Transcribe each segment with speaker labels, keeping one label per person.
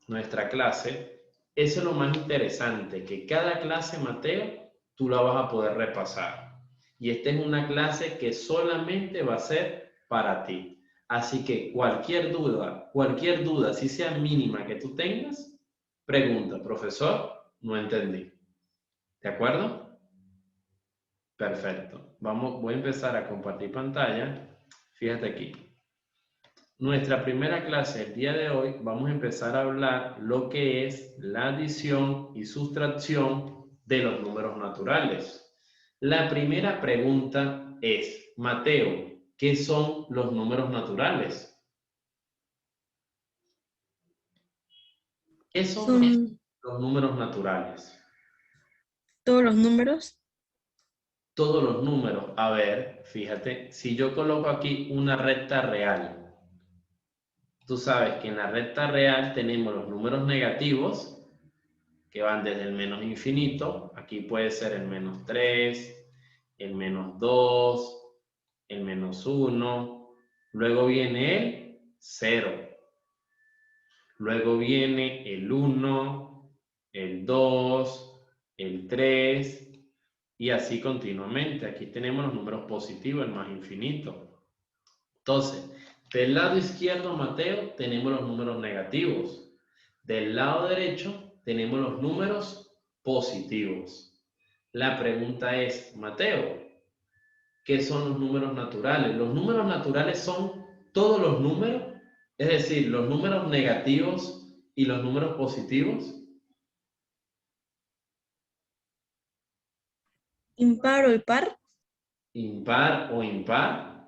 Speaker 1: nuestra clase, eso es lo más interesante, que cada clase, Mateo, tú la vas a poder repasar. Y esta es una clase que solamente va a ser para ti. Así que cualquier duda, si sea mínima que tú tengas, pregunta, profesor, no entendí. ¿De acuerdo? Perfecto. Voy a empezar a compartir pantalla. Fíjate aquí. Nuestra primera clase el día de hoy vamos a empezar a hablar lo que es la adición y sustracción de los números naturales. La primera pregunta es, Mateo, ¿qué son los números naturales? ¿Qué son los números naturales?
Speaker 2: Todos los números.
Speaker 1: Todos los números. A ver, fíjate, si yo coloco aquí una recta real, tú sabes que en la recta real tenemos los números negativos, que van desde el menos infinito, aquí puede ser el menos 3, el menos 2, el menos 1, luego viene el 0, luego viene el 1, el 2, el 3, y así continuamente. Aquí tenemos los números positivos, el más infinito. Entonces, del lado izquierdo, Mateo, tenemos los números negativos. Del lado derecho, tenemos los números positivos. La pregunta es, Mateo, ¿qué son los números naturales? Los números naturales son todos los números, es decir, los números negativos y los números positivos.
Speaker 2: ¿Impar o impar?
Speaker 1: ¿Impar o impar?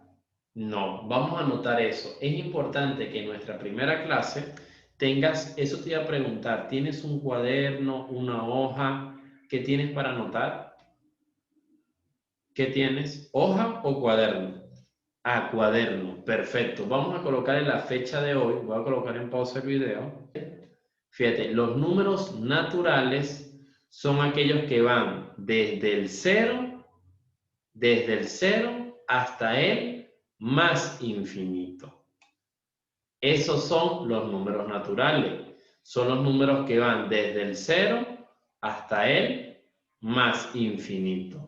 Speaker 1: No, vamos a anotar eso. Es importante que en nuestra primera clase tengas, eso te iba a preguntar, ¿tienes un cuaderno, una hoja? ¿Qué tienes para anotar? ¿Qué tienes? ¿Hoja o cuaderno? Ah, cuaderno, perfecto. Vamos a colocar en la fecha de hoy, voy a colocar en pausa el video. Fíjate, los números naturales son aquellos que van desde el 0 hasta el más infinito. Esos son los números naturales. Son los números que van desde el 0 hasta el más infinito.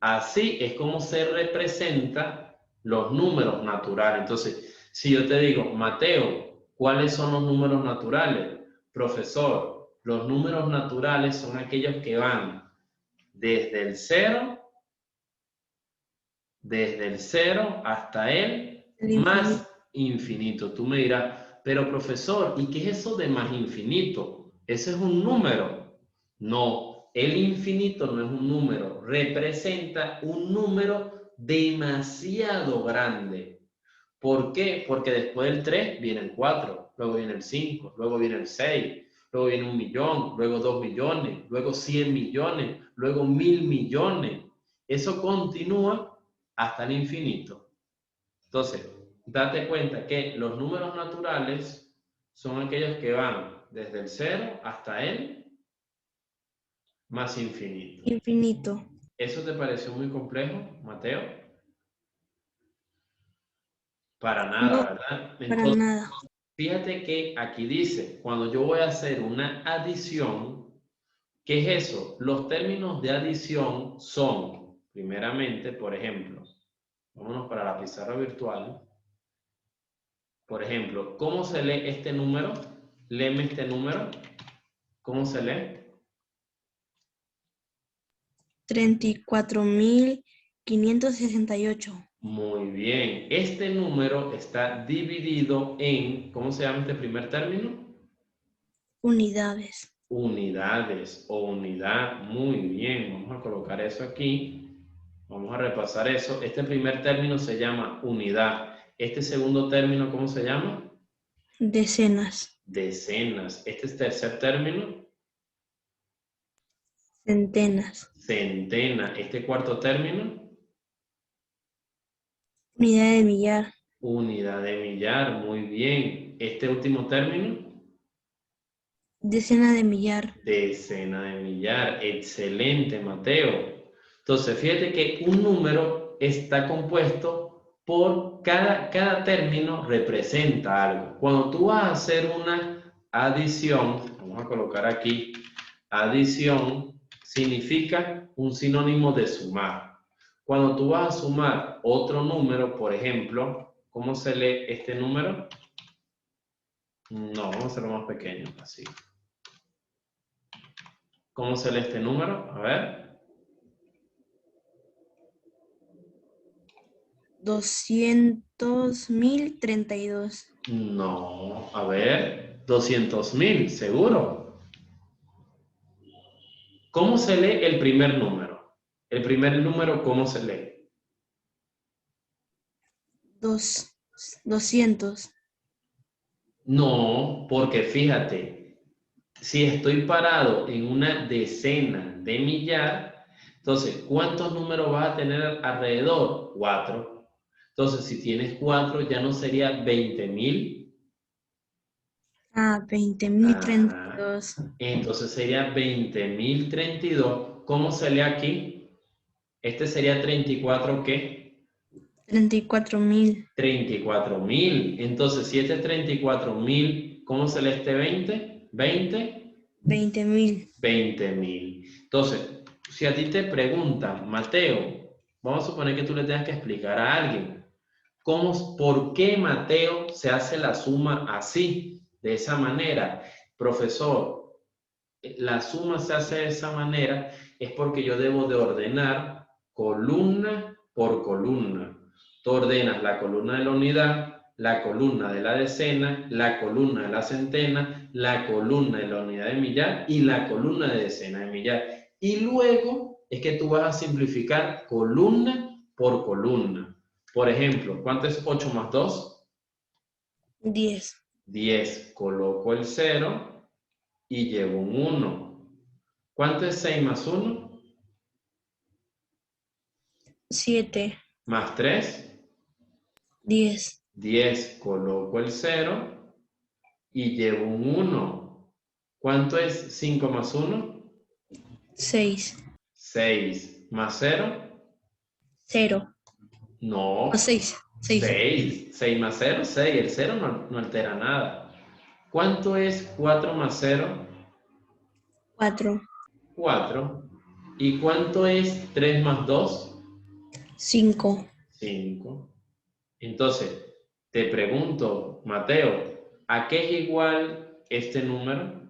Speaker 1: Así es como se representan los números naturales. Entonces, si yo te digo, Mateo, ¿cuáles son los números naturales? Profesor, los números naturales son aquellos que van desde el 0 hasta el más infinito. Tú me dirás, pero profesor, ¿y qué es eso de más infinito? ¿Ese es un número? No, el infinito no es un número, representa un número demasiado grande. ¿Por qué? Porque después del 3 viene el 4, luego viene el 5, luego viene el 6, luego viene 1 millón, luego 2 millones, luego 100 millones, luego 1000 millones. Eso continúa hasta el infinito. Entonces, date cuenta que los números naturales son aquellos que van desde el 0 hasta el más infinito.
Speaker 2: Infinito.
Speaker 1: ¿Eso te pareció muy complejo, Mateo? Para nada,
Speaker 2: No,
Speaker 1: ¿verdad?
Speaker 2: para
Speaker 1: Entonces,
Speaker 2: nada.
Speaker 1: fíjate que aquí dice, cuando yo voy a hacer una adición, ¿qué es eso? Los términos de adición son, primeramente, por ejemplo, vámonos para la pizarra virtual. Por ejemplo, ¿cómo se lee este número? Léeme este número. ¿Cómo se lee?
Speaker 2: 34.568.
Speaker 1: Muy bien. Este número está dividido en, ¿cómo se llama este primer término?
Speaker 2: Unidades.
Speaker 1: Unidades o unidad. Muy bien. Vamos a colocar eso aquí. Vamos a repasar eso. Este primer término se llama unidad. Este segundo término, ¿cómo se llama?
Speaker 2: Decenas.
Speaker 1: Decenas. Este tercer término,
Speaker 2: Centenas.
Speaker 1: centena. Este cuarto término,
Speaker 2: Unidad de millar.
Speaker 1: unidad de millar. Muy bien. Este último término,
Speaker 2: Decena de millar.
Speaker 1: decena de millar. Excelente, Mateo. Entonces, fíjate que un número está compuesto por cada término representa algo. Cuando tú vas a hacer una adición, vamos a colocar aquí, adición significa un sinónimo de sumar. Cuando tú vas a sumar otro número, por ejemplo, ¿cómo se lee este número? No, vamos a hacerlo más pequeño, así. ¿Cómo se lee este número? A ver.
Speaker 2: 200.032.
Speaker 1: No, a ver, 200.000, seguro. ¿Cómo se lee el primer número? El primer número, ¿cómo se lee?
Speaker 2: 200.
Speaker 1: No, porque fíjate, si estoy parado en una decena de millar, entonces, ¿cuántos números vas a tener alrededor? 4. Entonces, si tienes 4, ya no sería 20.000.
Speaker 2: Ah, 20.032.
Speaker 1: Entonces sería 20.032. ¿Cómo se lee aquí? Este sería 34, ¿qué?
Speaker 2: 34.000.
Speaker 1: 34.000. Entonces, si este es 34.000, ¿cómo se lee este 20?
Speaker 2: 20.000.
Speaker 1: 20.000. Entonces, si a ti te preguntan, Mateo, vamos a suponer que tú le tengas que explicar a alguien, ¿por qué Mateo se hace la suma así, de esa manera? Profesor, la suma se hace de esa manera es porque yo debo de ordenar columna por columna. Tú ordenas la columna de la unidad, la columna de la decena, la columna de la centena, la columna de la unidad de millar y la columna de decena de millar. Y luego es que tú vas a simplificar columna por columna. Por ejemplo, ¿cuánto es 8 más 2?
Speaker 2: 10.
Speaker 1: 10. Coloco el 0 y llevo un 1. ¿Cuánto es 6 más 1?
Speaker 2: 7.
Speaker 1: Más 3.
Speaker 2: 10.
Speaker 1: 10. Coloco el 0 y llevo un 1. ¿Cuánto es 5 más 1?
Speaker 2: 6.
Speaker 1: 6. ¿Más 0?
Speaker 2: 0.
Speaker 1: No.
Speaker 2: No, 6. 6.
Speaker 1: 6. 6 más 0, 6. El 0 no altera nada. ¿Cuánto es 4 más 0?
Speaker 2: 4.
Speaker 1: 4. ¿Y cuánto es 3 más 2?
Speaker 2: 5.
Speaker 1: 5. Entonces, te pregunto, Mateo, ¿a qué es igual este número?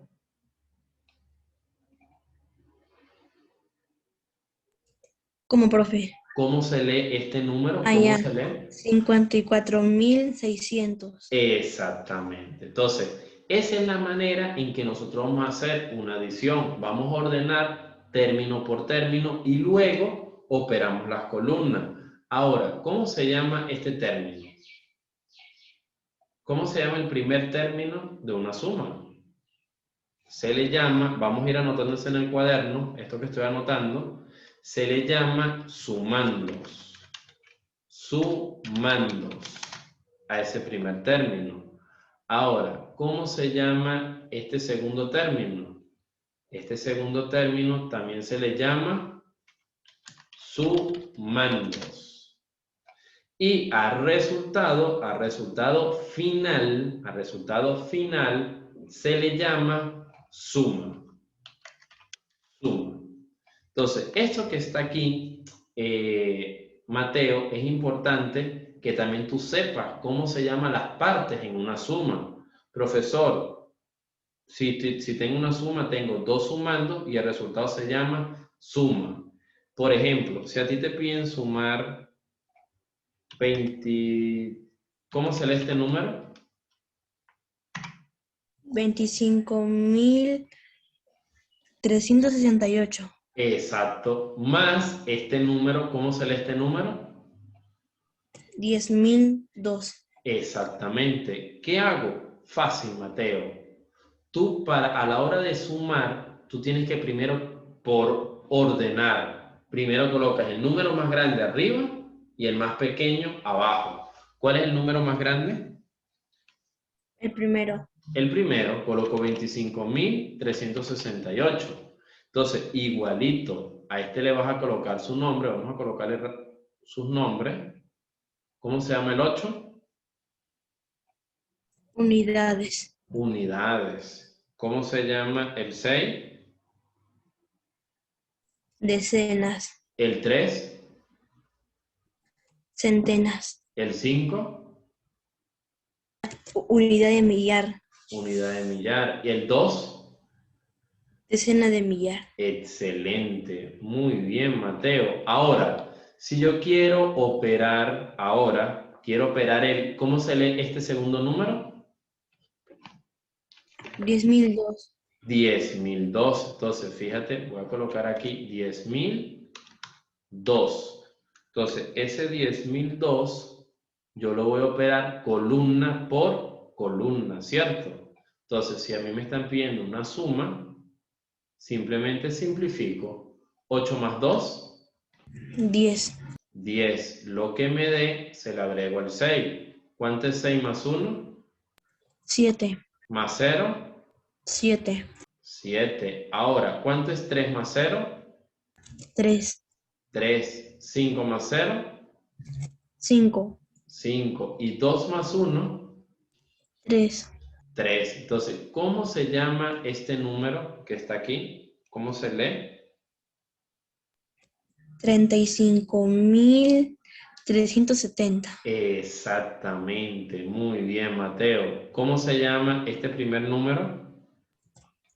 Speaker 2: ¿Cómo, profe?
Speaker 1: ¿Cómo se lee este número? ¿Cómo
Speaker 2: Allá.
Speaker 1: se lee?
Speaker 2: 54.600.
Speaker 1: Exactamente. Entonces, esa es la manera en que nosotros vamos a hacer una adición. Vamos a ordenar término por término y luego operamos las columnas. Ahora, ¿cómo se llama este término? ¿Cómo se llama el primer término de una suma? Se le llama, vamos a ir anotándose en el cuaderno, esto que estoy anotando, se le llama sumandos. Sumandos a ese primer término. Ahora, ¿cómo se llama este segundo término? Este segundo término también se le llama sumandos. Y al resultado final se le llama suma. Suma. Entonces, esto que está aquí, Mateo, es importante que también tú sepas cómo se llaman las partes en una suma. Profesor, si tengo una suma, tengo dos sumandos y el resultado se llama suma. Por ejemplo, si a ti te piden sumar 20, ¿cómo se lee este número?
Speaker 2: 25.368.
Speaker 1: Exacto, más este número, ¿cómo se lee este número?
Speaker 2: 10.002.
Speaker 1: Exactamente. ¿Qué hago? Fácil, Mateo. Tú a la hora de sumar, tú tienes que primero por ordenar. Primero colocas el número más grande arriba y el más pequeño abajo. ¿Cuál es el número más grande?
Speaker 2: El primero.
Speaker 1: El primero, coloco 25.368. Entonces, igualito, a este le vas a colocar su nombre, vamos a colocarle sus nombres. ¿Cómo se llama el 8?
Speaker 2: Unidades.
Speaker 1: Unidades. ¿Cómo se llama el 6?
Speaker 2: Decenas.
Speaker 1: El 3.
Speaker 2: Centenas.
Speaker 1: El 5.
Speaker 2: Unidad de millar.
Speaker 1: Unidad de millar. ¿Y el 2?
Speaker 2: Decena de millar.
Speaker 1: Excelente. Muy bien, Mateo. Ahora, si yo quiero operar ahora, quiero operar el... ¿Cómo se lee este segundo número?
Speaker 2: 10.002.
Speaker 1: 10.002. Entonces, fíjate, voy a colocar aquí 10.002. Entonces, ese 10.002 yo lo voy a operar columna por columna, ¿cierto? Entonces, si a mí me están pidiendo una suma, simplemente simplifico. 8 más 2,
Speaker 2: 10.
Speaker 1: 10. Lo que me dé, se le agrego el 6. ¿Cuánto es 6 más 1?
Speaker 2: 7.
Speaker 1: Más 0,
Speaker 2: 7.
Speaker 1: 7. Ahora, ¿cuánto es 3 más 0?
Speaker 2: 3.
Speaker 1: 3. 5 más 0,
Speaker 2: 5.
Speaker 1: 5. Y 2 más 1,
Speaker 2: 3.
Speaker 1: 3. Entonces, ¿cómo se llama este número que está aquí? ¿Cómo se lee?
Speaker 2: 35.370.
Speaker 1: Exactamente. Muy bien, Mateo. ¿Cómo se llama este primer número?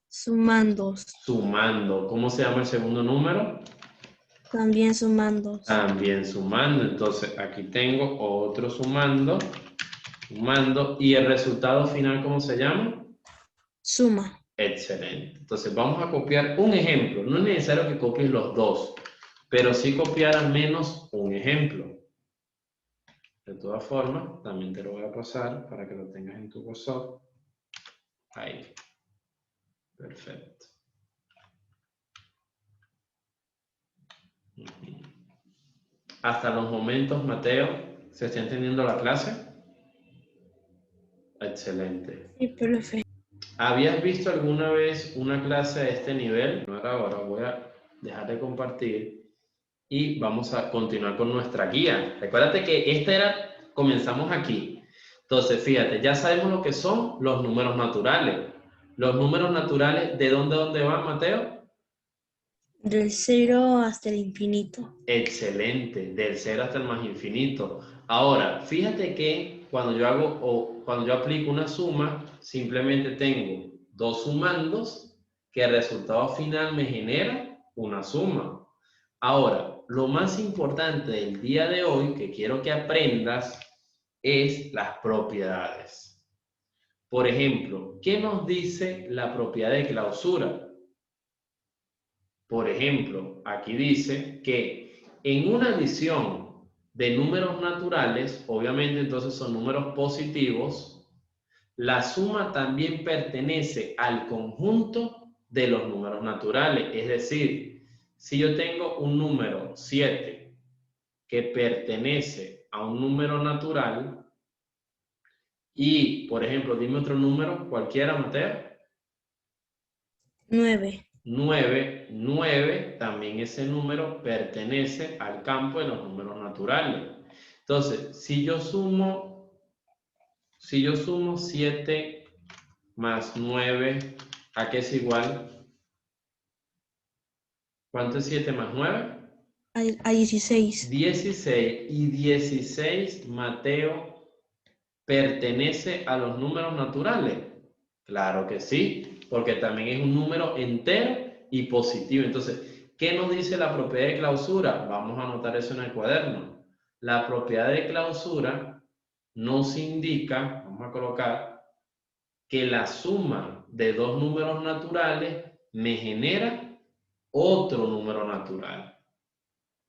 Speaker 2: Sumandos.
Speaker 1: Sumando. ¿Cómo se llama el segundo número?
Speaker 2: También sumandos.
Speaker 1: También sumando. Entonces, aquí tengo otro sumando. Sumando. ¿Y el resultado final cómo se llama?
Speaker 2: Suma.
Speaker 1: Excelente. Entonces vamos a copiar un ejemplo. No es necesario que copies los dos, pero sí copiar al menos un ejemplo. De todas formas, también te lo voy a pasar para que lo tengas en tu WhatsApp. Ahí. Perfecto. Hasta los momentos, Mateo, ¿se está entendiendo la clase? Excelente.
Speaker 2: Sí, profe.
Speaker 1: ¿Habías visto alguna vez una clase de este nivel? No era ahora, voy a dejar de compartir y vamos a continuar con nuestra guía. Recuérdate que comenzamos aquí. Entonces, fíjate, ya sabemos lo que son los números naturales. Los números naturales, ¿de dónde a dónde van, Mateo?
Speaker 2: Del 0 hasta el infinito.
Speaker 1: Excelente, del 0 hasta el más infinito. Ahora, fíjate que cuando yo hago o cuando yo aplico una suma, simplemente tengo dos sumandos que el resultado final me genera una suma. Ahora, lo más importante del día de hoy que quiero que aprendas es las propiedades. Por ejemplo, ¿qué nos dice la propiedad de clausura? Por ejemplo, aquí dice que en una adición de números naturales, obviamente entonces son números positivos, la suma también pertenece al conjunto de los números naturales. Es decir, si yo tengo un número 7 que pertenece a un número natural y, por ejemplo, dime otro número, cualquiera, Mateo.
Speaker 2: 9.
Speaker 1: 9, también ese número pertenece al campo de los números naturales. Entonces, si yo sumo 7 más 9, ¿a qué es igual? ¿Cuánto es 7 más 9?
Speaker 2: A 16.
Speaker 1: 16. Y 16, Mateo, ¿pertenece a los números naturales? Claro que sí, porque también es un número entero y positivo. Entonces, ¿qué nos dice la propiedad de clausura? Vamos a anotar eso en el cuaderno. La propiedad de clausura nos indica, vamos a colocar, que la suma de dos números naturales me genera otro número natural.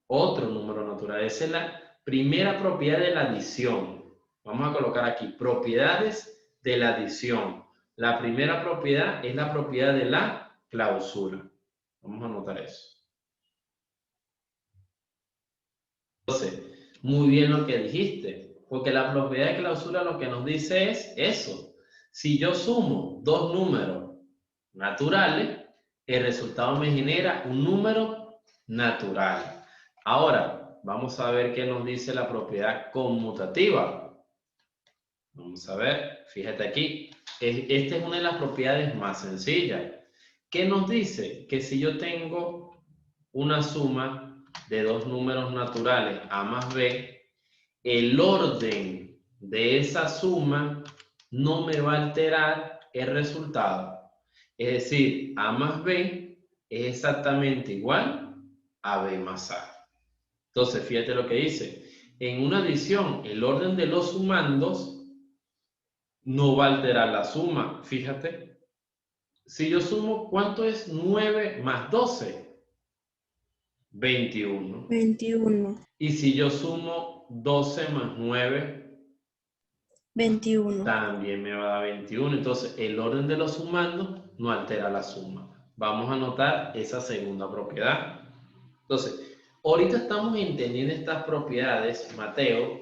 Speaker 1: Otro número natural. Esa es la primera propiedad de la adición. Vamos a colocar aquí propiedades de la adición. La primera propiedad es la propiedad de la clausura. Vamos a anotar eso. Entonces, muy bien lo que dijiste, porque la propiedad de clausura lo que nos dice es eso. Si yo sumo dos números naturales, el resultado me genera un número natural. Ahora, vamos a ver qué nos dice la propiedad conmutativa. Vamos a ver, fíjate aquí. Esta es una de las propiedades más sencillas. ¿Qué nos dice? Que si yo tengo una suma de dos números naturales, a más b, el orden de esa suma no me va a alterar el resultado. Es decir, a más b es exactamente igual a b más a. Entonces, fíjate lo que dice. En una adición, el orden de los sumandos no va a alterar la suma. Fíjate. Si yo sumo, ¿cuánto es 9 más 12? 21.
Speaker 2: 21.
Speaker 1: Y si yo sumo 12 más 9,
Speaker 2: 21.
Speaker 1: también me va a dar 21. Entonces, el orden de los sumandos no altera la suma. Vamos a anotar esa segunda propiedad. Entonces, ahorita estamos entendiendo estas propiedades, Mateo,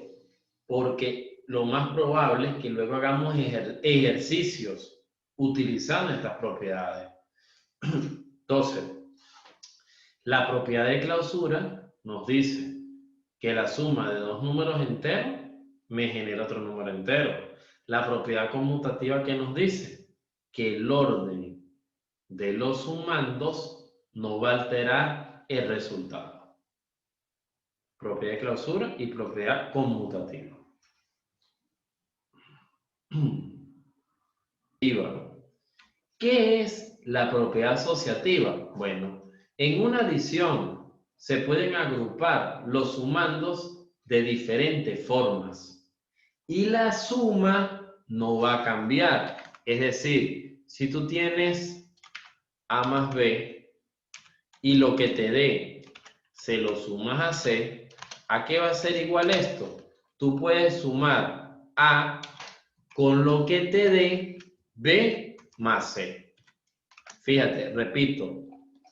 Speaker 1: porque lo más probable es que luego hagamos ejercicios utilizando estas propiedades. Entonces, la propiedad de clausura nos dice que la suma de dos números enteros me genera otro número entero. La propiedad conmutativa que nos dice que el orden de los sumandos no va a alterar el resultado. Propiedad de clausura y propiedad conmutativa. ¿Qué es la propiedad asociativa? Bueno, en una adición se pueden agrupar los sumandos de diferentes formas y la suma no va a cambiar. Es decir, si tú tienes A más B y lo que te dé se lo sumas a C, ¿a qué va a ser igual esto? Tú puedes sumar A con lo que te dé B más C. Fíjate, repito,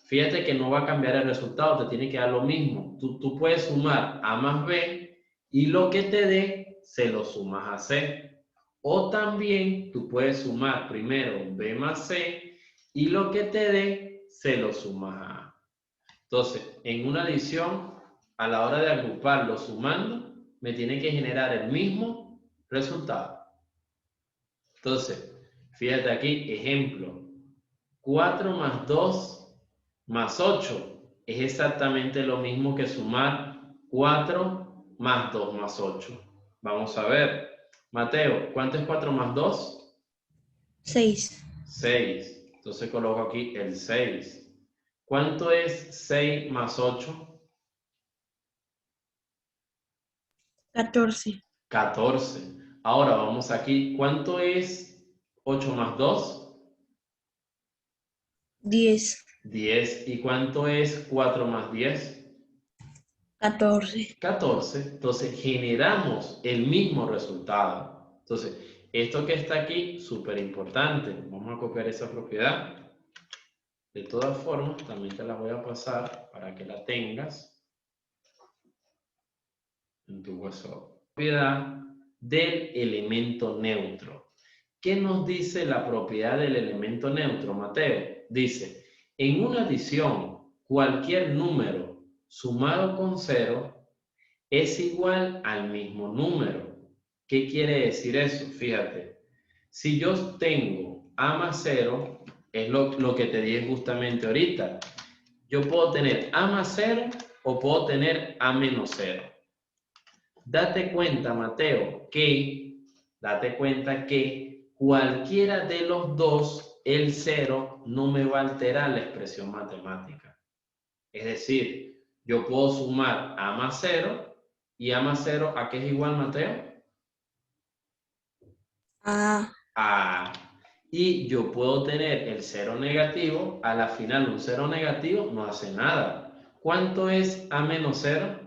Speaker 1: fíjate que no va a cambiar el resultado, te tiene que dar lo mismo. Tú puedes sumar A más B y lo que te dé se lo sumas a C. O también tú puedes sumar primero B más C y lo que te dé se lo sumas a A. Entonces, en una adición, a la hora de agruparlo sumando, me tiene que generar el mismo resultado. Entonces, fíjate aquí, ejemplo. 4 más 2 más 8 es exactamente lo mismo que sumar 4 más 2 más 8. Vamos a ver. Mateo, ¿cuánto es 4 más 2?
Speaker 2: 6.
Speaker 1: 6. Entonces coloco aquí el 6. ¿Cuánto es 6 más 8?
Speaker 2: 14.
Speaker 1: 14. Ahora vamos aquí. ¿Cuánto es 8 más 2?
Speaker 2: 10.
Speaker 1: 10. ¿Y cuánto es 4 más 10?
Speaker 2: 14.
Speaker 1: 14. Entonces generamos el mismo resultado. Entonces, esto que está aquí, súper importante. Vamos a copiar esa propiedad. De todas formas, también te la voy a pasar para que la tengas en tu WhatsApp. Propiedad del elemento neutro. ¿Qué nos dice la propiedad del elemento neutro, Mateo? Dice, en una adición, cualquier número sumado con 0 es igual al mismo número. ¿Qué quiere decir eso? Fíjate, si yo tengo A más 0, es lo que te dije justamente ahorita. Yo puedo tener A más 0 o puedo tener A menos 0. Date cuenta, Mateo, date cuenta que cualquiera de los dos, el 0, no me va a alterar la expresión matemática. Es decir, yo puedo sumar A más 0 y A más 0, ¿a qué es igual, Mateo? A. Y yo puedo tener el 0 negativo, a la final un 0 negativo no hace nada. ¿Cuánto es A menos 0?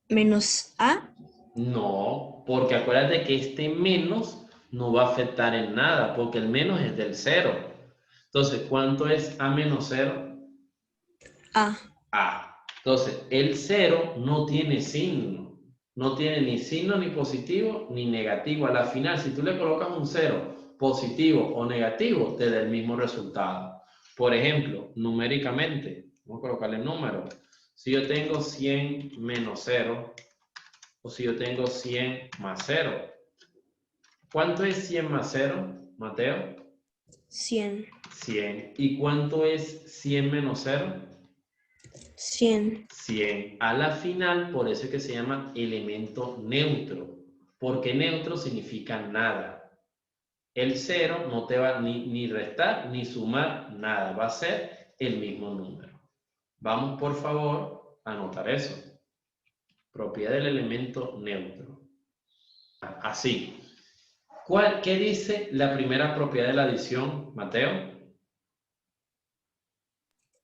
Speaker 2: Menos A.
Speaker 1: No, porque acuérdate que este menos no va a afectar en nada, porque el menos es del 0. Entonces, ¿cuánto es A menos 0?
Speaker 2: A.
Speaker 1: A. Entonces, el 0 no tiene signo. No tiene ni signo ni positivo ni negativo. A la final, si tú le colocas un 0 positivo o negativo, te da el mismo resultado. Por ejemplo, numéricamente, vamos a colocarle el número. Si yo tengo 100 menos 0, O si yo tengo 100 más 0. ¿Cuánto es 100 más 0, Mateo?
Speaker 2: 100.
Speaker 1: 100. ¿Y cuánto es 100 menos 0?
Speaker 2: 100.
Speaker 1: 100. A la final, por eso es que se llama elemento neutro. Porque neutro significa nada. El 0 no te va ni restar ni sumar nada. Va a ser el mismo número. Vamos, por favor, a anotar eso. Propiedad del elemento neutro. Así. ¿Qué dice la primera propiedad de la adición, Mateo?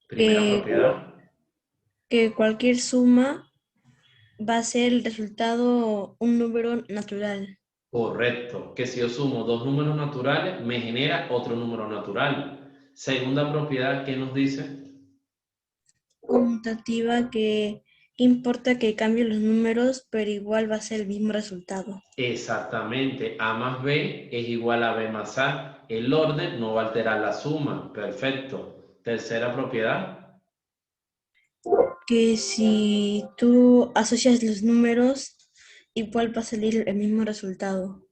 Speaker 1: Primera propiedad.
Speaker 2: Que cualquier suma va a ser el resultado un número natural.
Speaker 1: Correcto. Que si yo sumo dos números naturales, me genera otro número natural. Segunda propiedad, ¿qué nos dice?
Speaker 2: Conmutativa que importa que cambie los números, pero igual va a ser el mismo resultado.
Speaker 1: Exactamente. A más B es igual a B más A. El orden no va a alterar la suma. Perfecto. Tercera propiedad.
Speaker 2: Que si tú asocias los números, igual va a salir el mismo resultado.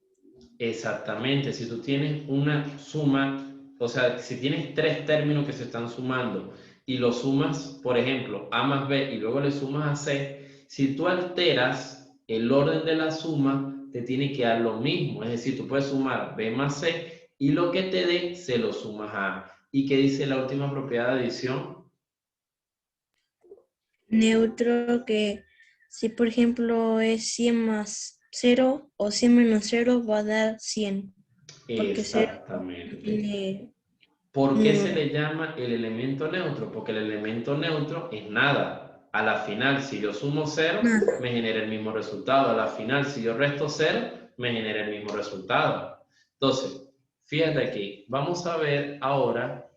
Speaker 1: Exactamente. Si tú tienes una suma, o sea, si tienes tres términos que se están sumando y los sumas, por ejemplo, A más B y luego le sumas a C, si tú alteras el orden de la suma, te tiene que dar lo mismo. Es decir, tú puedes sumar B más C y lo que te dé, se lo sumas a A. ¿Y qué dice la última propiedad de adición?
Speaker 2: Neutro que si por ejemplo es 100 más 0 o 100 menos 0 va a dar 100. Porque 0
Speaker 1: Exactamente.
Speaker 2: tiene
Speaker 1: ¿Por
Speaker 2: un
Speaker 1: qué se
Speaker 2: número.
Speaker 1: le llama el elemento neutro? Porque el elemento neutro es nada. A la final, si yo sumo 0,
Speaker 2: Nada.
Speaker 1: me genera el mismo resultado. A la final, si yo resto 0, me genera el mismo resultado. Entonces, fíjate aquí, vamos a ver ahora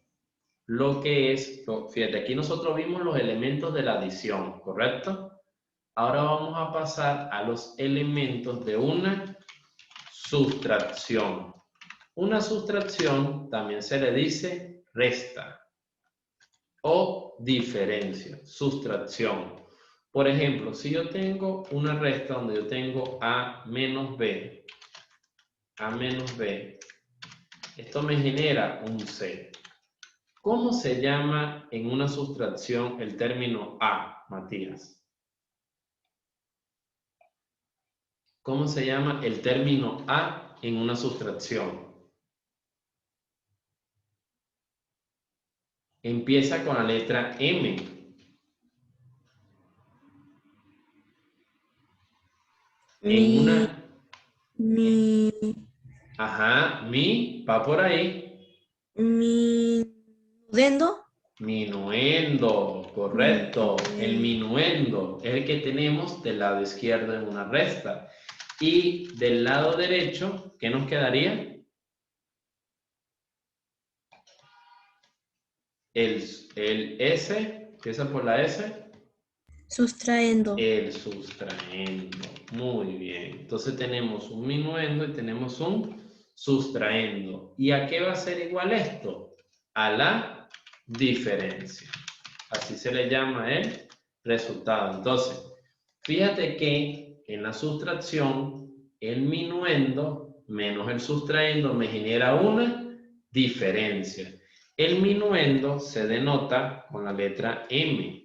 Speaker 1: lo que es, fíjate, aquí nosotros vimos los elementos de la adición, ¿correcto? Ahora vamos a pasar a los elementos de una sustracción. Una sustracción también se le dice resta o diferencia, sustracción. Por ejemplo, si yo tengo una resta donde yo tengo A menos B, esto me genera un C. ¿Cómo se llama en una sustracción el término A, Matías? ¿Cómo se llama el término A en una sustracción? Empieza con la letra M. En
Speaker 2: Mi,
Speaker 1: una...
Speaker 2: mi,
Speaker 1: Ajá, va por ahí.
Speaker 2: minuendo.
Speaker 1: Minuendo, correcto. El minuendo es el que tenemos del lado izquierdo en una resta. Y del lado derecho, ¿qué nos quedaría? El S, empieza por la S.
Speaker 2: Sustrayendo.
Speaker 1: El sustraendo. Muy bien. Entonces tenemos un minuendo y tenemos un sustraendo. ¿Y a qué va a ser igual esto? A la diferencia. Así se le llama el resultado. Entonces, fíjate que en la sustracción, el minuendo menos el sustraendo me genera una diferencia. El minuendo se denota con la letra M.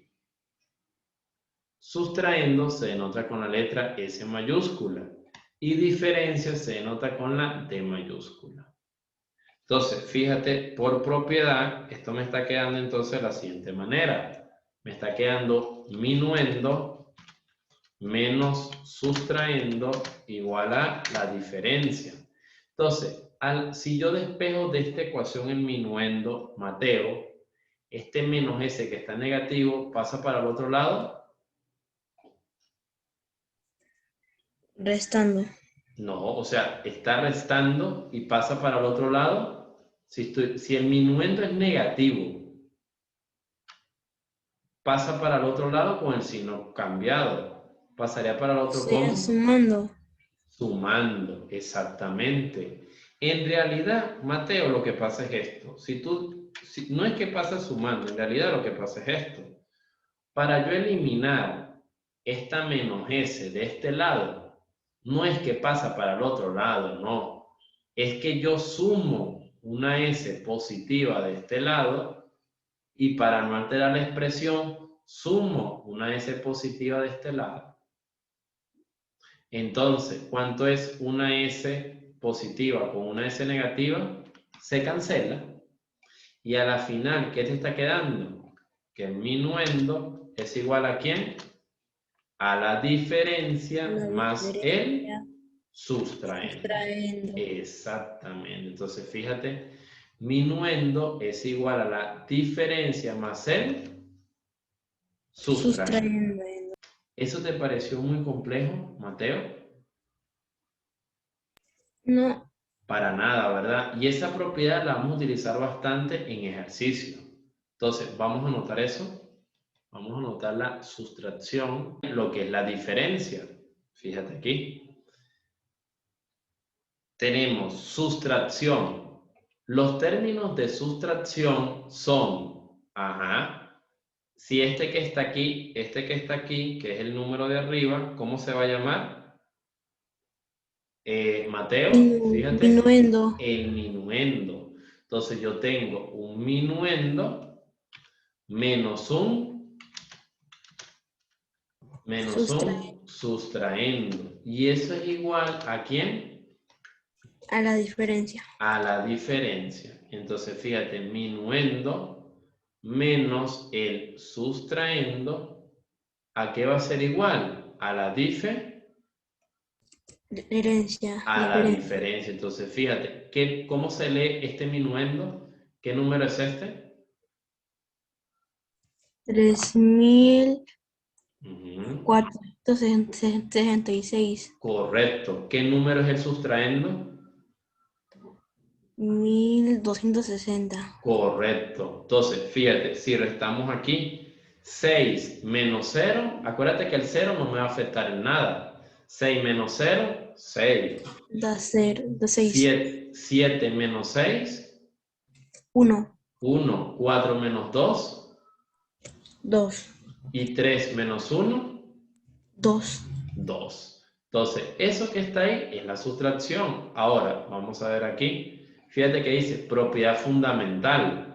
Speaker 1: Sustraendo se denota con la letra S mayúscula. Y diferencia se denota con la D mayúscula. Entonces, fíjate, por propiedad, esto me está quedando entonces de la siguiente manera. Me está quedando minuendo menos sustraendo igual a la diferencia. Entonces, si yo despejo de esta ecuación el minuendo, Mateo, este menos ese que está negativo pasa para el otro lado.
Speaker 2: Restando.
Speaker 1: No, o sea, está restando y pasa para el otro lado. Si el minuendo es negativo, pasa para el otro lado con el signo cambiado. Pasaría para el
Speaker 2: O
Speaker 1: otro
Speaker 2: sea,
Speaker 1: con
Speaker 2: sumando.
Speaker 1: sumando, exactamente. En realidad, Mateo, lo que pasa es esto. No es que pasa sumando, en realidad lo que pasa es esto. Para yo eliminar esta menos S de este lado, no es que pasa para el otro lado, no. Es que yo sumo una S positiva de este lado y para no alterar la expresión, sumo una S positiva de este lado. Entonces, ¿cuánto es una S positiva con una S negativa? Se cancela. Y a la final, ¿qué te está quedando? Que el minuendo es igual ¿a quién? A la diferencia más el sustraendo. Exactamente. Entonces, fíjate, minuendo es igual a la diferencia más el sustraendo. ¿Eso te pareció muy complejo, Mateo?
Speaker 2: No.
Speaker 1: Para nada, ¿verdad? Y esa propiedad la vamos a utilizar bastante en ejercicio. Entonces, vamos a anotar eso. Vamos a anotar la sustracción, lo que es la diferencia. Fíjate aquí. Tenemos sustracción. Los términos de sustracción son, si este que está aquí, que es el número de arriba, ¿cómo se va a llamar? Mateo, fíjate.
Speaker 2: Minuendo.
Speaker 1: El minuendo. Entonces yo tengo un minuendo menos un sustraendo. ¿Y eso es igual a quién?
Speaker 2: A la diferencia.
Speaker 1: A la diferencia. Entonces fíjate, minuendo menos el sustraendo, ¿a qué va a ser igual? A la
Speaker 2: diferencia.
Speaker 1: A la diferencia. Entonces fíjate, ¿cómo se lee este minuendo? ¿Qué número es este?
Speaker 2: 3.466.
Speaker 1: Correcto. ¿Qué número es el sustraendo?
Speaker 2: 1.260.
Speaker 1: Correcto. Entonces, fíjate, si restamos aquí, 6 menos 0, acuérdate que el 0 no me va a afectar en nada. 6 menos 0, 6.
Speaker 2: Da 6.
Speaker 1: 7 menos 6,
Speaker 2: 1.
Speaker 1: 1. 4 menos 2,
Speaker 2: 2.
Speaker 1: y 3 menos 1,
Speaker 2: 2.
Speaker 1: 2. Entonces, eso que está ahí es la sustracción. Ahora, vamos a ver aquí. Fíjate que dice propiedad fundamental.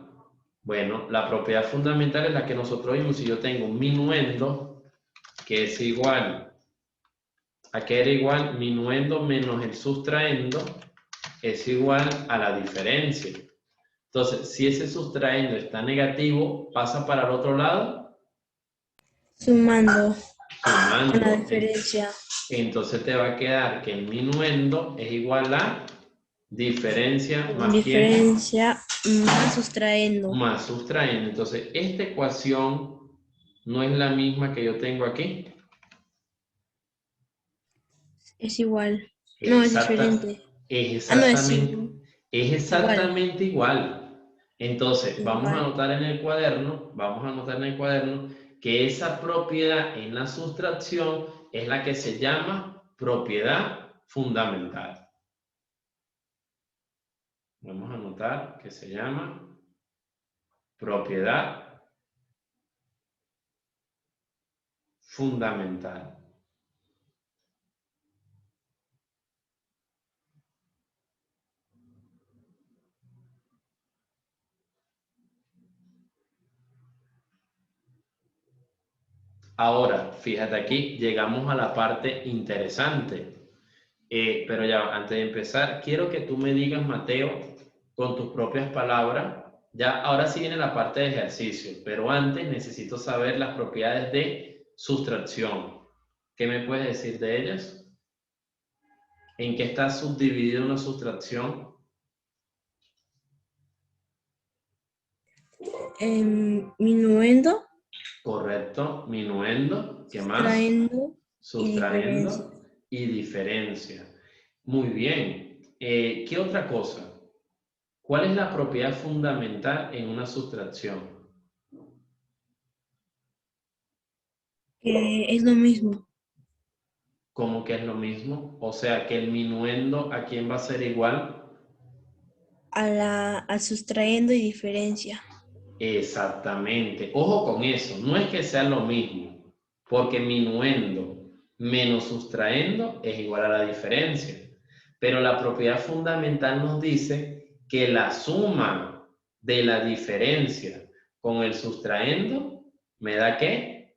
Speaker 1: Bueno, la propiedad fundamental es la que nosotros vimos. Si yo tengo un minuendo que es igual, ¿a qué era igual? Minuendo menos el sustraendo es igual a la diferencia. Entonces, si ese sustraendo está negativo, pasa para el otro lado.
Speaker 2: Sumando.
Speaker 1: Sumando.
Speaker 2: La diferencia.
Speaker 1: Entonces te va a quedar que el minuendo es igual a diferencia más
Speaker 2: diferencia más sustraendo.
Speaker 1: Más sustraendo. Entonces, esta ecuación no es la misma que yo tengo aquí.
Speaker 2: Es igual. No, es diferente.
Speaker 1: Es exactamente igual. Entonces, vamos a anotar en el cuaderno, que esa propiedad en la sustracción es la que se llama propiedad fundamental. Vamos a anotar que se llama propiedad fundamental. Ahora, fíjate aquí, llegamos a la parte interesante. Pero ya, antes de empezar, quiero que tú me digas, Mateo, con tus propias palabras, ya ahora sí viene la parte de ejercicio, pero antes necesito saber las propiedades de sustracción. ¿Qué me puedes decir de ellas? ¿En qué está subdividida una sustracción?
Speaker 2: Minuendo.
Speaker 1: Correcto, minuendo. ¿Qué más?
Speaker 2: Sustrayendo
Speaker 1: y diferencia. Muy bien. ¿Qué otra cosa? ¿Cuál es la propiedad fundamental en una sustracción?
Speaker 2: Es lo mismo.
Speaker 1: ¿Cómo que es lo mismo? O sea, que el minuendo, ¿a quién va a ser igual?
Speaker 2: Al sustrayendo y diferencia.
Speaker 1: Exactamente. Ojo con eso, no es que sea lo mismo. porque minuendo menos sustraendo es igual a la diferencia. Pero la propiedad fundamental nos dice que la suma de la diferencia con el sustraendo me da ¿qué?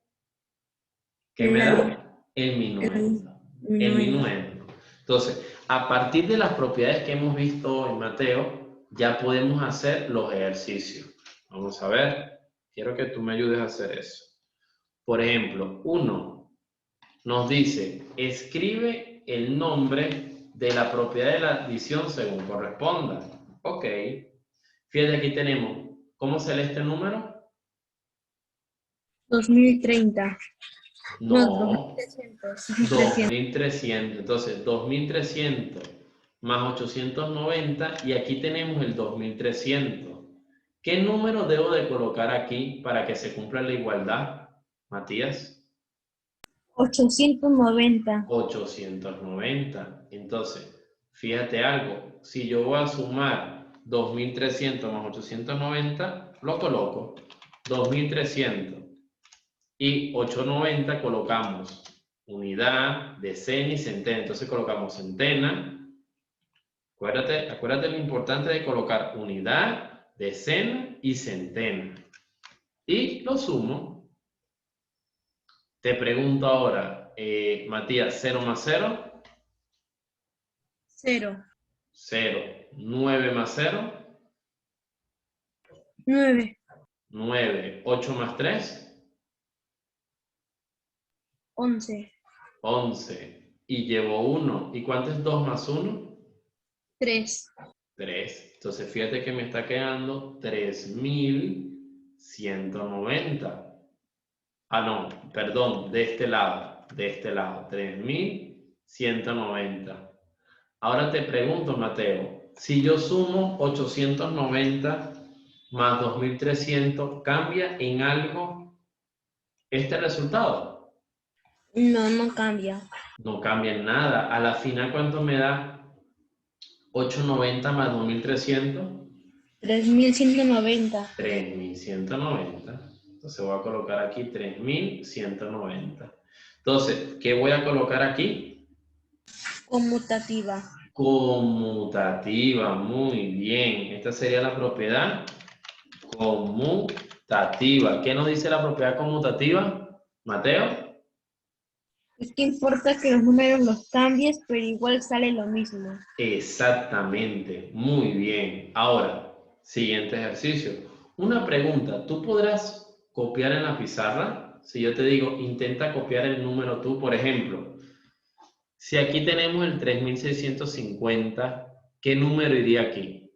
Speaker 1: ¿Qué me da? El minuendo. El minuendo. Entonces, a partir de las propiedades que hemos visto en Mateo, ya podemos hacer los ejercicios. Vamos a ver. Quiero que tú me ayudes a hacer eso. Por ejemplo, 1 nos dice, escribe el nombre de la propiedad de la adición según corresponda. Ok. Fíjate, aquí tenemos, ¿cómo se lee este número?
Speaker 2: 2030.
Speaker 1: No,
Speaker 2: 2300.
Speaker 1: 2300. Entonces, 2300 más 890 y aquí tenemos el 2300. ¿Qué número debo de colocar aquí para que se cumpla la igualdad, Matías?
Speaker 2: 890.
Speaker 1: 890. Entonces, fíjate algo, si yo voy a sumar 2300 más 890, lo coloco. 2300 y 890 colocamos unidad, decena y centena. Entonces colocamos centena. Acuérdate lo importante de colocar unidad, decena y centena. Y lo sumo. Te pregunto ahora, Matías, 0 más 0.
Speaker 2: 0.
Speaker 1: 0. 9 más 0.
Speaker 2: 9.
Speaker 1: 9. 8 más 3.
Speaker 2: 11.
Speaker 1: 11. Y llevo 1. ¿Y cuánto es 2 más 1?
Speaker 2: 3.
Speaker 1: 3. Entonces, fíjate que me está quedando 3190. Ah, no, perdón, de este lado, 3190. Ahora te pregunto, Mateo, si yo sumo 890 más 2300, ¿cambia en algo este resultado?
Speaker 2: No, no cambia.
Speaker 1: No cambia en nada. A la final, ¿cuánto me da 890 más 2300?
Speaker 2: 3190.
Speaker 1: 3190. Entonces voy a colocar aquí 3190. Entonces, ¿qué voy a colocar aquí?
Speaker 2: Conmutativa.
Speaker 1: Conmutativa, muy bien. Esta sería la propiedad conmutativa. ¿Qué nos dice la propiedad conmutativa, Mateo?
Speaker 2: Es que importa que los números los cambies, pero igual sale lo mismo.
Speaker 1: Exactamente, muy bien. Ahora, siguiente ejercicio. Una pregunta, ¿tú podrás copiar en la pizarra? Si yo te digo, intenta copiar el número tú, por ejemplo, si aquí tenemos el 3650, ¿qué número iría aquí?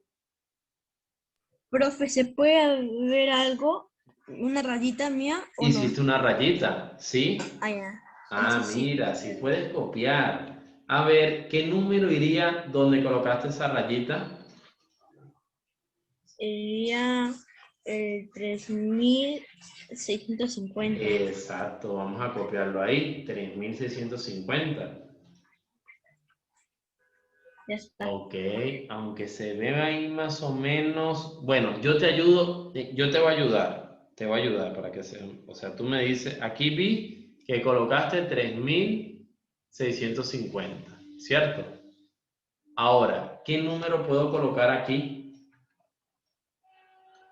Speaker 2: Profe, ¿se puede ver algo? ¿Una rayita mía o no?
Speaker 1: Hiciste una rayita, ¿sí?
Speaker 2: Ah, ya.
Speaker 1: Ah,
Speaker 2: Eso sí.
Speaker 1: mira, si puedes copiar. A ver, ¿qué número iría donde colocaste esa rayita?
Speaker 2: Sería el 3650.
Speaker 1: Exacto, vamos a copiarlo ahí, 3650.
Speaker 2: Ya está.
Speaker 1: Ok, aunque se vea ahí más o menos. Bueno, yo te ayudo, yo te voy a ayudar. Te voy a ayudar para que sea. O sea, tú me dices, aquí vi que colocaste 3650, ¿cierto? Ahora, ¿qué número puedo colocar aquí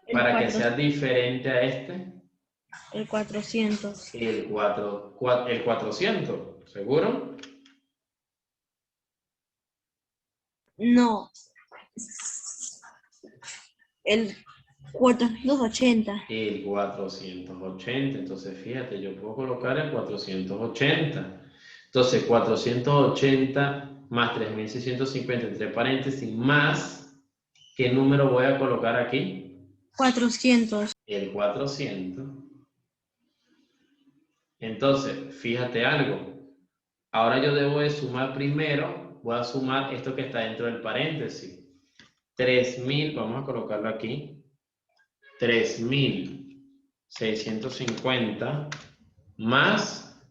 Speaker 2: El
Speaker 1: para que
Speaker 2: 400.
Speaker 1: sea diferente a este?
Speaker 2: El 400.
Speaker 1: El 400, ¿seguro?
Speaker 2: No. El 480.
Speaker 1: El 480, entonces fíjate, yo puedo colocar el 480. Entonces 480 más 3650 entre paréntesis más, ¿qué número voy a colocar aquí?
Speaker 2: 400.
Speaker 1: El 400. Entonces, fíjate algo. Ahora yo debo de sumar primero, voy a sumar esto que está dentro del paréntesis. 3000, vamos a colocarlo aquí. 3650 más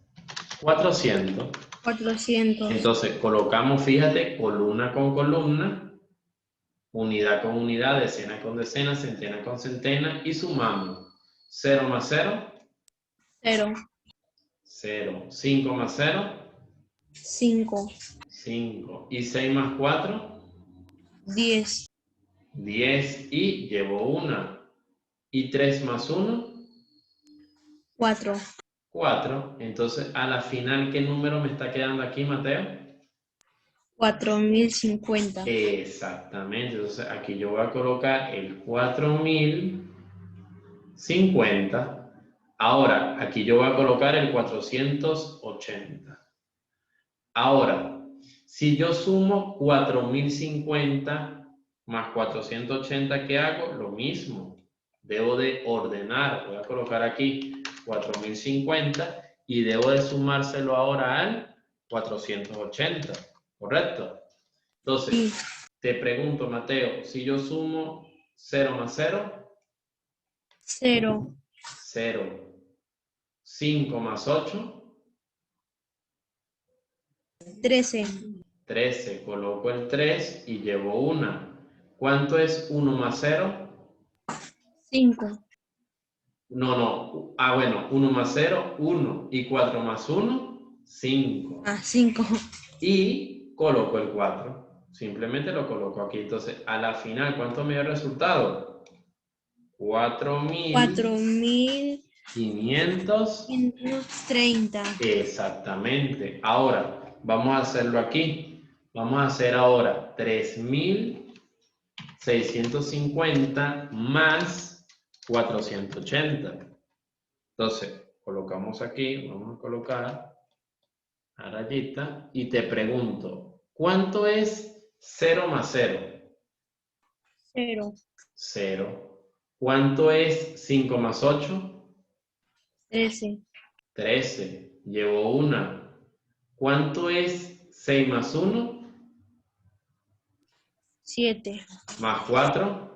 Speaker 1: 400.
Speaker 2: 400.
Speaker 1: Entonces colocamos, fíjate, columna con columna, unidad con unidad, decena con decena, centena con centena y sumamos 0 más 0.
Speaker 2: 0.
Speaker 1: 0. 5 más 0.
Speaker 2: 5.
Speaker 1: 5. ¿Y 6 más 4?
Speaker 2: 10.
Speaker 1: 10 y llevo 1. ¿Y 3 más 1?
Speaker 2: 4.
Speaker 1: 4. Entonces, a la final, ¿qué número me está quedando aquí, Mateo?
Speaker 2: 4050.
Speaker 1: Exactamente. Entonces, aquí yo voy a colocar el 4050. Ahora, aquí yo voy a colocar el 480. Ahora, si yo sumo 4050 más 480, ¿qué hago? Lo mismo. Debo de ordenar. Voy a colocar aquí 4050 y debo de sumárselo ahora al 480. ¿Correcto? Entonces,
Speaker 2: Sí.
Speaker 1: te pregunto, Mateo, si yo sumo 0 más 0,
Speaker 2: 0.
Speaker 1: 0. 5 más 8,
Speaker 2: 13.
Speaker 1: 13. Coloco el 3 y llevo 1. ¿Cuánto es 1 más 0?
Speaker 2: 5.
Speaker 1: No. Bueno, 1 más 0, 1. Y 4 más 1, 5.
Speaker 2: 5.
Speaker 1: Y coloco el 4. Simplemente lo coloco aquí. Entonces, a la final, ¿cuánto me dio el resultado? 4.500.
Speaker 2: 4530.
Speaker 1: Exactamente. Ahora, vamos a hacerlo aquí. Vamos a hacer ahora 3.650 más 480. Entonces, colocamos aquí, vamos a colocar la rayita y te pregunto, ¿cuánto es 0 más 0?
Speaker 2: 0.
Speaker 1: 0. ¿Cuánto es 5 más 8?
Speaker 2: 13.
Speaker 1: 13. Llevo 1. ¿Cuánto es 6 más 1?
Speaker 2: 7.
Speaker 1: Más 4,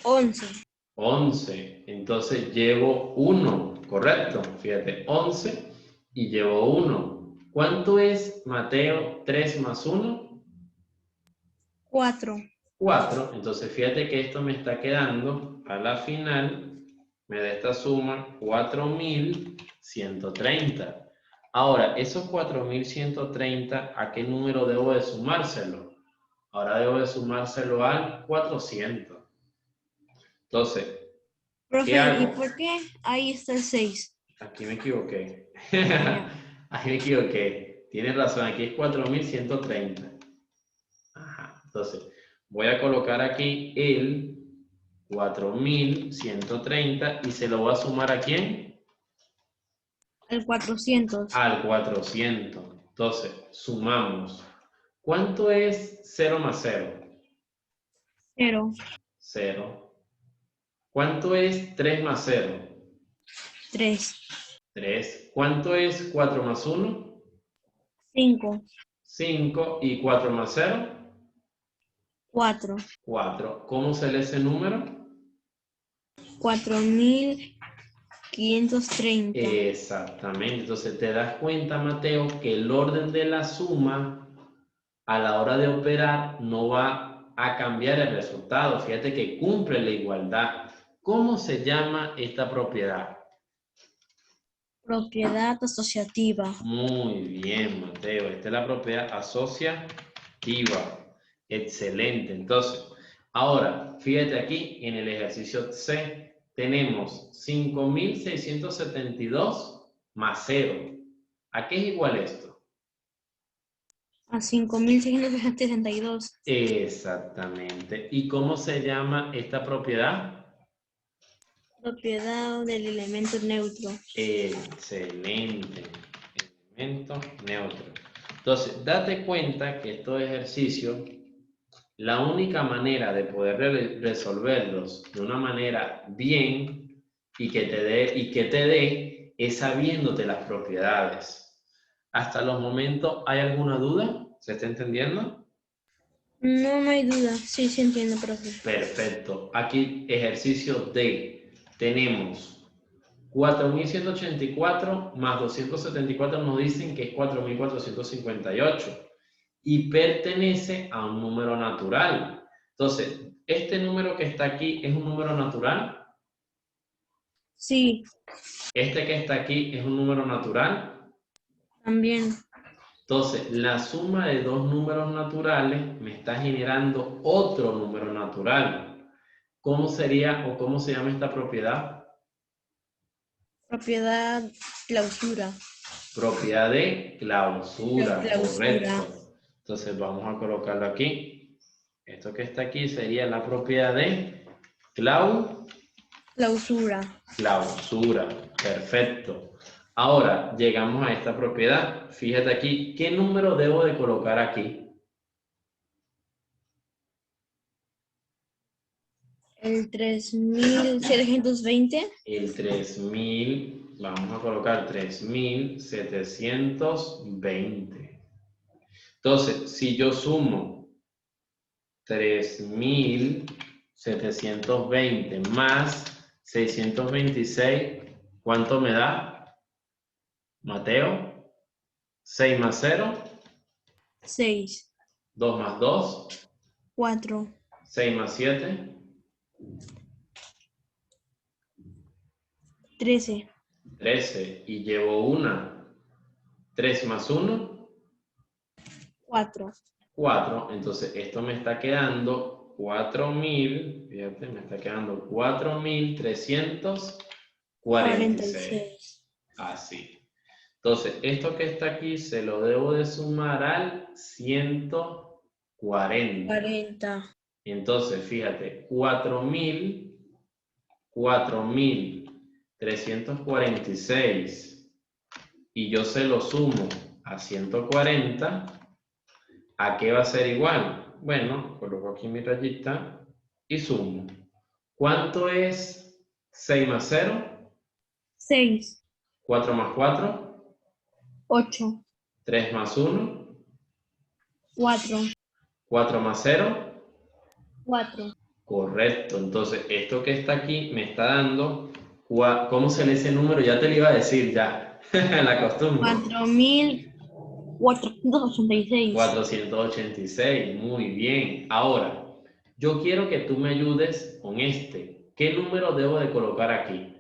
Speaker 2: 11.
Speaker 1: 11. Entonces llevo 1, ¿correcto? Fíjate, 11 y llevo 1. ¿Cuánto es, Mateo, 3 más 1?
Speaker 2: 4.
Speaker 1: 4. Entonces fíjate que esto me está quedando a la final, me da esta suma 4.130. Ahora, esos 4.130, ¿a qué número debo de sumárselo? Ahora debo de sumárselo al 400. Entonces, ¿qué
Speaker 2: Profe, ¿y
Speaker 1: hago?
Speaker 2: por qué ahí está el 6?
Speaker 1: Aquí me equivoqué.
Speaker 2: Ya.
Speaker 1: Aquí me equivoqué. Tienes razón, aquí es 4.130. Ajá. Entonces, voy a colocar aquí el 4.130 y se lo voy a sumar ¿a quién?
Speaker 2: El 400.
Speaker 1: Al 400. Entonces, sumamos. ¿Cuánto es 0 más 0?
Speaker 2: 0.
Speaker 1: 0. ¿Cuánto es 3 más 0?
Speaker 2: 3.
Speaker 1: 3. ¿Cuánto es 4 más 1?
Speaker 2: 5.
Speaker 1: 5. ¿Y 4 más 0?
Speaker 2: 4.
Speaker 1: 4. ¿Cómo se lee ese número?
Speaker 2: 4530.
Speaker 1: Exactamente. Entonces te das cuenta, Mateo, que el orden de la suma a la hora de operar no va a cambiar el resultado. Fíjate que cumple la igualdad. ¿Cómo se llama esta propiedad?
Speaker 2: Propiedad asociativa.
Speaker 1: Muy bien, Mateo. Esta es la propiedad asociativa. Excelente. Entonces, ahora, fíjate aquí en el ejercicio C, tenemos 5.672 más 0. ¿A qué es igual esto?
Speaker 2: A 5662.
Speaker 1: Exactamente. ¿Y cómo se llama esta propiedad?
Speaker 2: Propiedad del elemento neutro.
Speaker 1: Excelente. Elemento neutro. Entonces, date cuenta que estos ejercicios, la única manera de poder resolverlos de una manera bien y que te dé es sabiéndote las propiedades. ¿Hasta los momentos hay alguna duda? ¿Se está entendiendo?
Speaker 2: No, no hay duda. Sí, sí entiendo, profe.
Speaker 1: Perfecto. Aquí ejercicio D. Tenemos 4.184 más 274 nos dicen que es 4.458 y pertenece a un número natural. Entonces, ¿este número que está aquí es un número natural?
Speaker 2: Sí,
Speaker 1: Este que está aquí es un número natural.
Speaker 2: también.
Speaker 1: Entonces, la suma de dos números naturales me está generando otro número natural. ¿Cómo sería o cómo se llama esta propiedad?
Speaker 2: Propiedad clausura.
Speaker 1: Propiedad de clausura,
Speaker 2: Clausura.
Speaker 1: correcto. Entonces vamos a colocarlo aquí. Esto que está aquí sería la propiedad de
Speaker 2: Clausura.
Speaker 1: clausura. Perfecto. Ahora llegamos a esta propiedad. Fíjate aquí, ¿qué número debo de colocar aquí?
Speaker 2: El 3720.
Speaker 1: El 3000, vamos a colocar 3720. Entonces, si yo sumo 3720 más 626, ¿cuánto me da? Mateo, 6 más 0,
Speaker 2: 6.
Speaker 1: 2 más 2,
Speaker 2: 4.
Speaker 1: 6 más 7,
Speaker 2: 13.
Speaker 1: 13. Y llevo una. 3 más 1,
Speaker 2: 4.
Speaker 1: 4. Entonces, esto me está quedando 4000, fíjate, me está quedando 4346.
Speaker 2: 46.
Speaker 1: Así. Entonces, esto que está aquí se lo debo de sumar al 140.
Speaker 2: 40.
Speaker 1: Entonces, fíjate, 4346 y yo se lo sumo a 140, ¿a qué va a ser igual? Bueno, coloco aquí mi rayita y sumo. ¿Cuánto es 6 más 0?
Speaker 2: 6.
Speaker 1: 4 más 4,
Speaker 2: 8.
Speaker 1: 3 más 1,
Speaker 2: 4.
Speaker 1: 4 más 0.
Speaker 2: 4.
Speaker 1: Correcto, entonces esto que está aquí me está dando, ¿cómo se lee ese número? Ya te lo iba a decir, ya, la costumbre.
Speaker 2: 4486.
Speaker 1: 486, muy bien. Ahora, yo quiero que tú me ayudes con este. ¿Qué número debo de colocar aquí?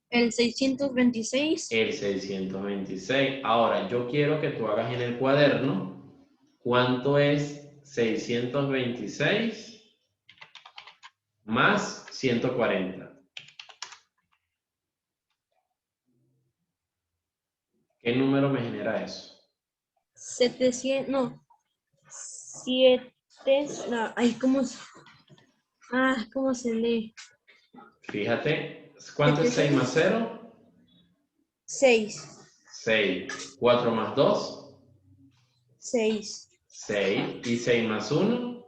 Speaker 2: El 626.
Speaker 1: El 626. Ahora, yo quiero que tú hagas en el cuaderno cuánto es 626 más 140. ¿Qué número me genera eso?
Speaker 2: 700. No. 7. No, ay, ¿cómo se lee?
Speaker 1: Fíjate, ¿cuánto es 6 más 0?
Speaker 2: 6.
Speaker 1: 6. 4 más 2,
Speaker 2: 6.
Speaker 1: 6. Y 6 más 1,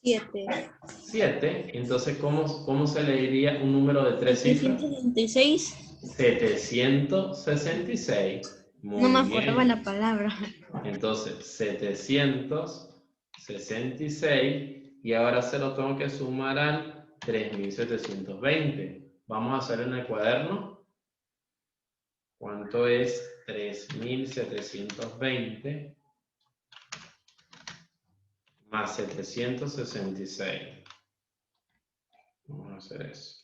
Speaker 2: 7.
Speaker 1: 7. Entonces, ¿cómo se le diría un número de tres cifras?
Speaker 2: 766.
Speaker 1: 766.
Speaker 2: No
Speaker 1: Muy
Speaker 2: me acordaba
Speaker 1: bien.
Speaker 2: la palabra.
Speaker 1: Entonces, 766. Y ahora se lo tengo que sumar al 3720. Vamos a hacer en el cuaderno. ¿Cuánto es 3720 más 766? Vamos a hacer eso.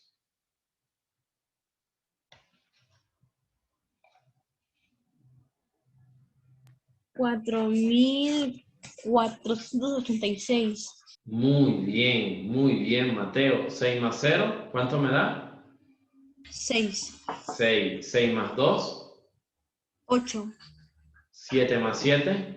Speaker 2: $4,486.
Speaker 1: Muy bien, Mateo. 6 más 0, ¿cuánto me da?
Speaker 2: 6.
Speaker 1: 6. 6 más 2,
Speaker 2: 8.
Speaker 1: 7 más 7,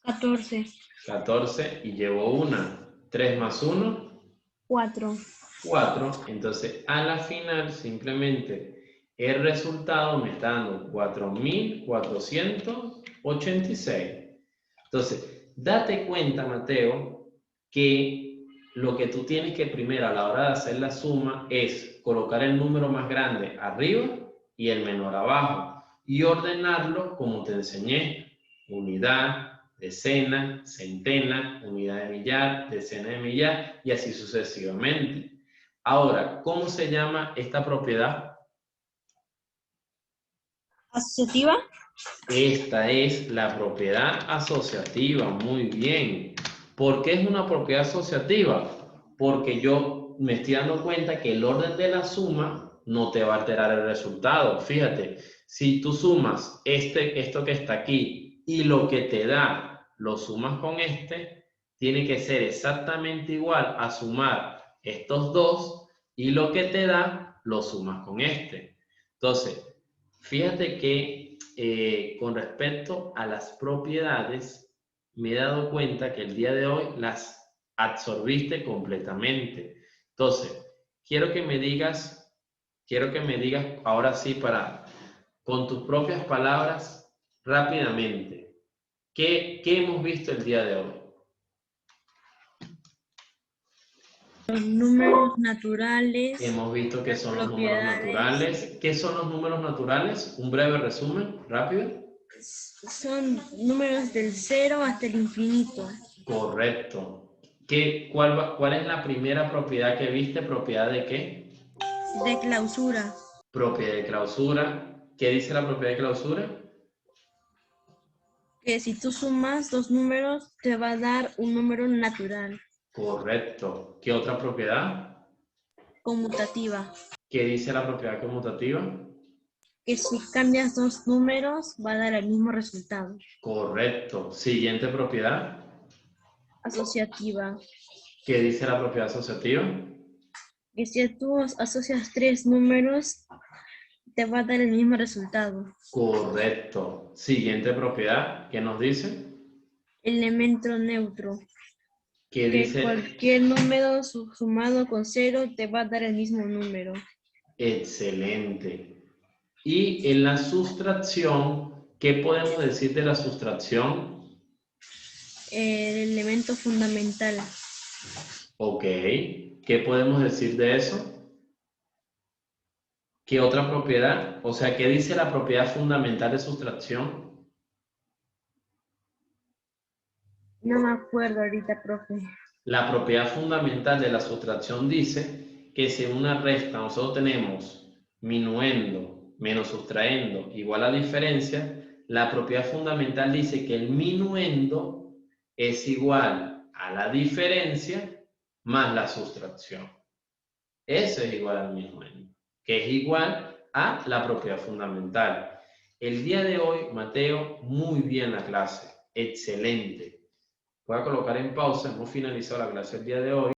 Speaker 2: 14.
Speaker 1: 14. Y llevo una. 3 más 1,
Speaker 2: 4.
Speaker 1: 4. Entonces, a la final, simplemente el resultado me está dando 4486. Entonces, date cuenta, Mateo, que lo que tú tienes que primero a la hora de hacer la suma es colocar el número más grande arriba y el menor abajo y ordenarlo como te enseñé: unidad, decena, centena, unidad de millar, decena de millar y así sucesivamente. Ahora, ¿cómo se llama esta propiedad?
Speaker 2: ¿Asociativa?
Speaker 1: Esta es la propiedad asociativa. Muy bien. ¿Por qué es una propiedad asociativa? porque yo me estoy dando cuenta que el orden de la suma no te va a alterar el resultado. Fíjate, si tú sumas esto que está aquí y lo que te da, lo sumas con tiene que ser exactamente igual a sumar estos dos y lo que te da, lo sumas con Entonces, fíjate que con respecto a las propiedades, me he dado cuenta que el día de hoy las absorbiste completamente. Entonces, quiero que me digas ahora sí con tus propias palabras, rápidamente, ¿qué hemos visto el día de hoy?
Speaker 2: Los números naturales.
Speaker 1: Hemos visto que son los números naturales. ¿Qué son los números naturales? Un breve resumen, rápido.
Speaker 2: Son números del 0 hasta el infinito.
Speaker 1: Correcto. ¿Cuál es la primera propiedad que viste? ¿Propiedad de qué?
Speaker 2: De clausura.
Speaker 1: Propiedad de clausura. ¿Qué dice la propiedad de clausura?
Speaker 2: Que si tú sumas dos números, te va a dar un número natural.
Speaker 1: Correcto. ¿Qué otra propiedad?
Speaker 2: Conmutativa.
Speaker 1: ¿Qué dice la propiedad conmutativa?
Speaker 2: Que si cambias dos números, va a dar el mismo resultado.
Speaker 1: Correcto. Siguiente propiedad.
Speaker 2: Asociativa.
Speaker 1: ¿Qué dice la propiedad asociativa?
Speaker 2: Que si tú asocias tres números, te va a dar el mismo resultado.
Speaker 1: Correcto. Siguiente propiedad. ¿Qué nos dice?
Speaker 2: Elemento neutro.
Speaker 1: ¿Qué dice?
Speaker 2: Cualquier número sumado con 0 te va a dar el mismo número.
Speaker 1: Excelente. Y en la sustracción, ¿qué podemos decir de la sustracción?
Speaker 2: El elemento fundamental.
Speaker 1: Ok. ¿Qué podemos decir de eso? ¿Qué otra propiedad? O sea, ¿qué dice la propiedad fundamental de sustracción?
Speaker 2: No me acuerdo ahorita, profe.
Speaker 1: La propiedad fundamental de la sustracción dice que si en una resta nosotros tenemos minuendo menos sustraendo igual a diferencia, la propiedad fundamental dice que el minuendo es igual a la diferencia más la sustracción. Eso es igual al minuendo, que es igual a la propiedad fundamental. El día de hoy, Mateo, muy bien la clase, excelente. Voy a colocar en pausa, hemos finalizado la clase el día de hoy.